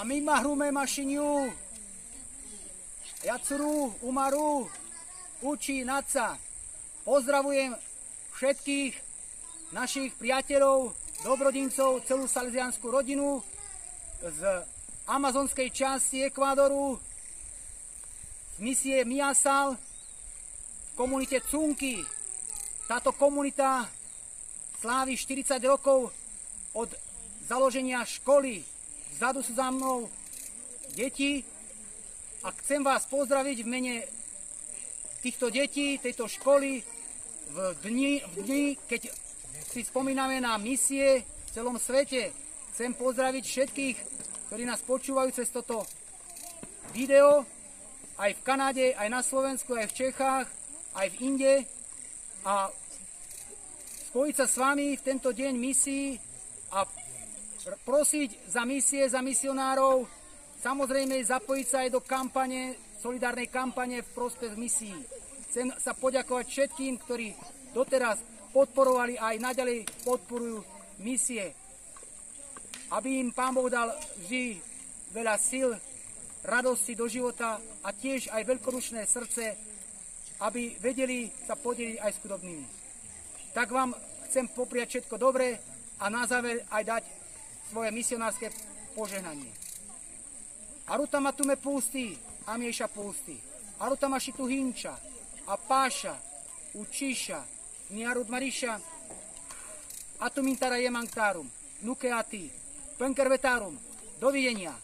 A my mahrume mašiniu. Jacuru, Umaru, Uči, Naca. Pozdravujem všetkých našich priateľov, dobrodincov, celú salesiansku rodinu z amazonskej časti Ekvádoru, z misie Miasal, v komunite Cunky. Táto komunita slávi 40 rokov od založenia školy. Vzadu sú za mnou deti a chcem vás pozdraviť v mene týchto detí, tejto školy v dni, keď si spomíname na misie v celom svete. Chcem pozdraviť všetkých, ktorí nás počúvajú cez toto video, aj v Kanade, aj na Slovensku, aj v Čechách, aj v Inde, a spojiť sa s vami v tento deň misií a prosiť za misie, za misionárov, samozrejme zapojiť sa aj do kampane, solidárnej kampane v prospech misií. Chcem sa poďakovať všetkým, ktorí doteraz podporovali a aj naďalej podporujú misie. Aby im Pán Boh dal vždy veľa síl, radosti do života a tiež aj veľkodušné srdce, aby vedeli sa podeliť aj s chudobnými. Tak vám chcem popriať všetko dobré a na záver aj dať svoje misionárske požehnanie. Aruta matume pústy, a mieša pústy. Aruta maši tu hinča, a páša, učíša, niarud maríša, a tu mintara jemangtárum, nukeati, penkervetárum. Dovidenia.